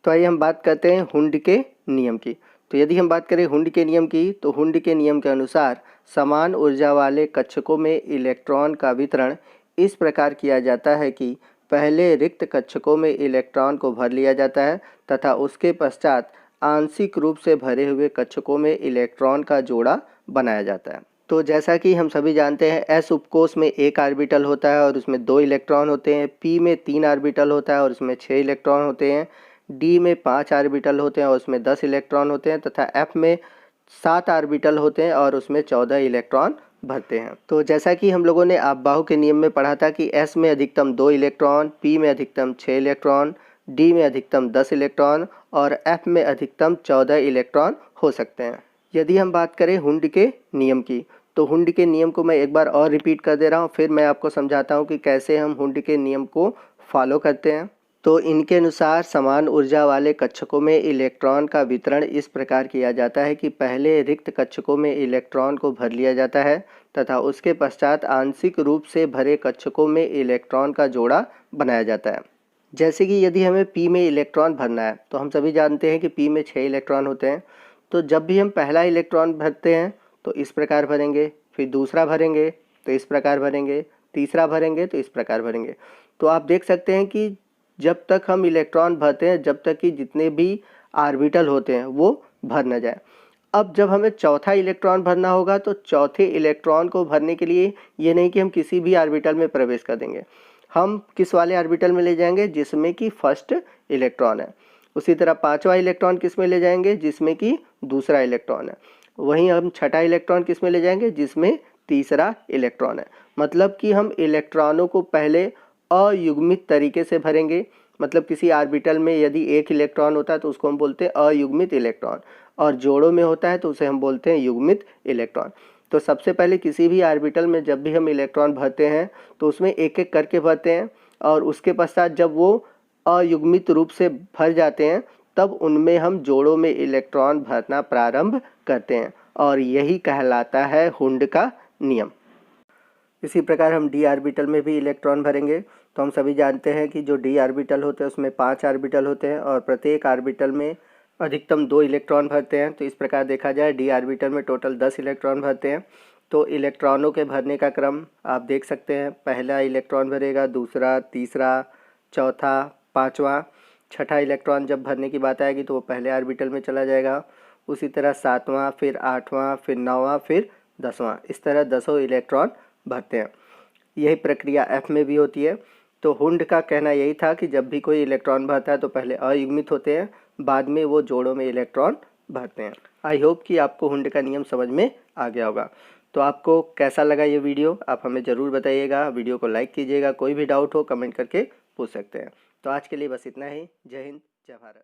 तो आइए हम बात करते हैं हुंड के नियम की। तो यदि हम बात करें हुंड के नियम की, तो हुंड के नियम के अनुसार समान ऊर्जा वाले कक्षकों में इलेक्ट्रॉन का वितरण इस प्रकार किया जाता है कि पहले रिक्त कक्षकों में इलेक्ट्रॉन को भर लिया जाता है तथा उसके पश्चात आंशिक रूप से भरे हुए कक्षकों में इलेक्ट्रॉन का जोड़ा बनाया जाता है। तो जैसा कि हम सभी जानते हैं, एस उपकोष में एक ऑर्बिटल होता है और उसमें 2 इलेक्ट्रॉन होते हैं। पी में 3 ऑर्बिटल होता है और उसमें 6 इलेक्ट्रॉन होते हैं। डी में 5 ऑर्बिटल होते हैं और उसमें 10 इलेक्ट्रॉन होते हैं तथा एफ में 7 ऑर्बिटल होते हैं और उसमें 14 इलेक्ट्रॉन भरते हैं। तो जैसा कि हम लोगों ने आपबाहु के नियम में पढ़ा था कि एस में अधिकतम 2 इलेक्ट्रॉन, पी में अधिकतम 6 इलेक्ट्रॉन, डी में अधिकतम 10 इलेक्ट्रॉन और एफ में अधिकतम 14 इलेक्ट्रॉन हो सकते हैं। यदि हम बात करें हुंड के नियम की, तो हुंड के नियम को मैं एक बार और रिपीट कर दे रहा हूँ, फिर मैं आपको समझाता हूँ कि कैसे हम हुंड के नियम को फॉलो करते हैं। तो इनके अनुसार समान ऊर्जा वाले कक्षकों में इलेक्ट्रॉन का वितरण इस प्रकार किया जाता है कि पहले रिक्त कक्षकों में इलेक्ट्रॉन को भर लिया जाता है तथा उसके पश्चात आंशिक रूप से भरे कक्षकों में इलेक्ट्रॉन का जोड़ा बनाया जाता है। जैसे कि यदि हमें पी में इलेक्ट्रॉन भरना है, तो हम सभी जानते हैं कि पी में 6 इलेक्ट्रॉन होते हैं। तो जब भी हम पहला इलेक्ट्रॉन भरते हैं तो इस प्रकार भरेंगे, फिर दूसरा भरेंगे तो इस प्रकार भरेंगे, तीसरा भरेंगे तो इस प्रकार भरेंगे। तो आप देख सकते हैं कि जब तक हम इलेक्ट्रॉन भरते हैं, जब तक कि जितने भी ऑर्बिटल होते हैं वो भर न जाए। अब जब हमें चौथा इलेक्ट्रॉन भरना होगा, तो चौथे इलेक्ट्रॉन को भरने के लिए ये नहीं कि हम किसी भी ऑर्बिटल में प्रवेश कर देंगे, हम किस वाले ऑर्बिटल में ले जाएंगे जिसमें कि फर्स्ट इलेक्ट्रॉन है। उसी तरह पांचवा इलेक्ट्रॉन किस में ले जाएंगे, जिसमें कि दूसरा इलेक्ट्रॉन है। वहीं हम छठा इलेक्ट्रॉन किस में ले जाएंगे, जिसमें तीसरा इलेक्ट्रॉन है। मतलब कि हम इलेक्ट्रॉनों को पहले अयुग्मित तरीके से भरेंगे। मतलब किसी ऑर्बिटल में यदि एक इलेक्ट्रॉन होता है तो उसको हम बोलते हैं अयुग्मित इलेक्ट्रॉन, और जोड़ों में होता है तो उसे हम बोलते हैं युग्मित इलेक्ट्रॉन। तो सबसे पहले किसी भी ऑर्बिटल में जब भी हम इलेक्ट्रॉन भरते हैं तो उसमें एक एक करके भरते हैं, और उसके पश्चात जब वो अयुग्मित रूप से भर जाते हैं तब उनमें हम जोड़ों में इलेक्ट्रॉन भरना प्रारंभ करते हैं, और यही कहलाता है हुंड का नियम। इसी प्रकार हम डी ऑर्बिटल में भी इलेक्ट्रॉन भरेंगे। तो हम सभी जानते हैं कि जो डी ऑर्बिटल होते हैं उसमें 5 ऑर्बिटल होते हैं और प्रत्येक ऑर्बिटल में अधिकतम 2 इलेक्ट्रॉन भरते हैं। तो इस प्रकार देखा जाए डी ऑर्बिटल में टोटल 10 इलेक्ट्रॉन भरते हैं। तो इलेक्ट्रॉनों के भरने का क्रम आप देख सकते हैं, पहला इलेक्ट्रॉन भरेगा, दूसरा, तीसरा, चौथा, पाँचवा, छठा इलेक्ट्रॉन जब भरने की बात आएगी तो वो पहले ऑर्बिटल में चला जाएगा। उसी तरह सातवां, फिर आठवां, फिर नौवां, फिर 10वां, इस तरह 10 इलेक्ट्रॉन भरते हैं। यही प्रक्रिया एफ में भी होती है। तो हुंड का कहना यही था कि जब भी कोई इलेक्ट्रॉन भरता है तो पहले अयुग्मित होते हैं, बाद में वो जोड़ों में इलेक्ट्रॉन भरते हैं। आई होप कि आपको हुंड का नियम समझ में आ गया होगा। तो आपको कैसा लगा ये वीडियो, आप हमें ज़रूर बताइएगा। वीडियो को लाइक कीजिएगा, कोई भी डाउट हो कमेंट करके पूछ सकते हैं। तो आज के लिए बस इतना ही। जय हिंद, जय भारत।